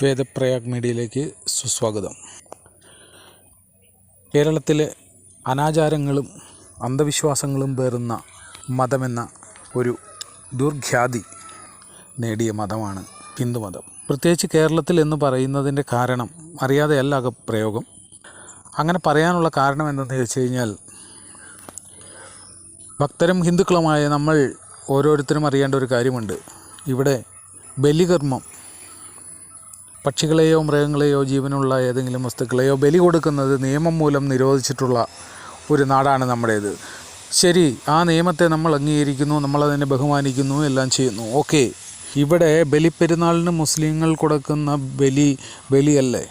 വേദപ്രയാഗ് മീഡിയയിലേക്ക് സുസ്വാഗതം. കേരളത്തിലെ അനാചാരങ്ങളും അന്ധവിശ്വാസങ്ങളും പേറുന്ന മതമെന്ന ഒരു ദുർഖ്യാതി നേടിയ മതമാണ് ഹിന്ദുമതം. പ്രത്യേകിച്ച് കേരളത്തിൽ എന്ന് പറയുന്നതിൻ്റെ കാരണം അറിയാതെയല്ല പ്രയോഗം. അങ്ങനെ പറയാനുള്ള കാരണം എന്തെന്ന് ചോദിച്ചു കഴിഞ്ഞാൽ, ഭക്തരും ഹിന്ദുക്കളുമായ നമ്മൾ ഓരോരുത്തരും അറിയേണ്ട ഒരു കാര്യമുണ്ട്. ഇവിടെ ബലികർമ്മം, പക്ഷികളെയോ മൃഗങ്ങളെയോ ജീവനുള്ള ഏതെങ്കിലും വസ്തുക്കളെയോ ബലി കൊടുക്കുന്നത് നിയമം മൂലം നിരോധിച്ചിട്ടുള്ള ഒരു നാടാണ് നമ്മുടേത്. ശരി, ആ നിയമത്തെ നമ്മൾ അംഗീകരിക്കുന്നു, നമ്മളതിനെ ബഹുമാനിക്കുന്നു, എല്ലാം ചെയ്യുന്നു. ഓക്കെ, ഇവിടെ ബലിപ്പെരുന്നാളിന് മുസ്ലിങ്ങൾ കൊടുക്കുന്ന ബലിയല്ലേ.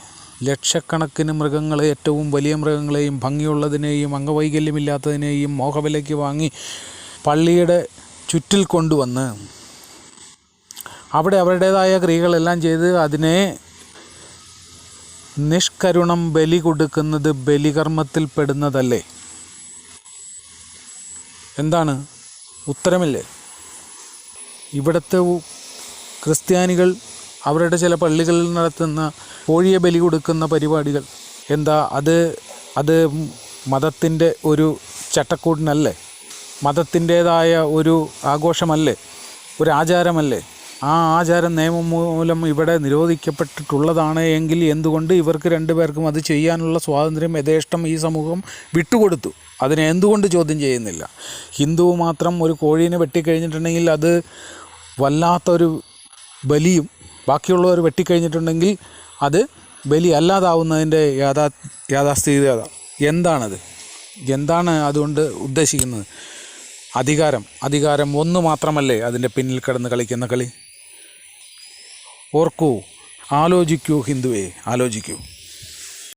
ലക്ഷക്കണക്കിന് മൃഗങ്ങളെ, ഏറ്റവും വലിയ മൃഗങ്ങളെയും ഭംഗിയുള്ളതിനെയും അംഗവൈകല്യമില്ലാത്തതിനെയും മോഹവിലയ്ക്ക് വാങ്ങി പള്ളിയുടെ ചുറ്റിൽ കൊണ്ടുവന്ന് അവിടെ അവരുടേതായ ക്രിയകളെല്ലാം ചെയ്ത് അതിനെ നിഷ്കരുണം ബലി കൊടുക്കുന്നത് ബലികർമ്മത്തിൽ പെടുന്നതല്ലേ? എന്താണ് ഉത്തരമില്ലേ? ഇവിടുത്തെ ക്രിസ്ത്യാനികൾ അവരുടെ ചില പള്ളികളിൽ നടത്തുന്ന കോഴിയെ ബലി കൊടുക്കുന്ന പരിപാടികൾ എന്താ? അത് മതത്തിൻ്റെ ഒരു ചട്ടക്കൂടിനല്ലേ? മതത്തിൻ്റേതായ ഒരു ആഘോഷമല്ലേ? ഒരു ആചാരമല്ലേ? ആ ആചാരം നിയമം മൂലം ഇവിടെ നിരോധിക്കപ്പെട്ടിട്ടുള്ളതാണ് എങ്കിൽ എന്തുകൊണ്ട് ഇവർക്ക് രണ്ടുപേർക്കും അത് ചെയ്യാനുള്ള സ്വാതന്ത്ര്യം യഥേഷ്ടം ഈ സമൂഹം വിട്ടുകൊടുത്തു? അതിനെ എന്തുകൊണ്ട് ചോദ്യം ചെയ്യുന്നില്ല? ഹിന്ദു മാത്രം ഒരു കോഴീനെ വെട്ടിക്കഴിഞ്ഞിട്ടുണ്ടെങ്കിൽ അത് വല്ലാത്തൊരു ബലിയും, ബാക്കിയുള്ളവർ വെട്ടിക്കഴിഞ്ഞിട്ടുണ്ടെങ്കിൽ അത് ബലി അല്ലാതാവുന്നതിൻ്റെ യാഥാസ്ഥിതികത എന്താണത്? എന്താണ് അതുകൊണ്ട് ഉദ്ദേശിക്കുന്നത്? അധികാരം ഒന്ന് മാത്രമല്ലേ അതിൻ്റെ പിന്നിൽ കിടന്ന് കളിക്കുന്ന കളി? ഓർക്കൂ, ആലോചിക്കൂ ഹിന്ദുവേ, ആലോചിക്കൂ.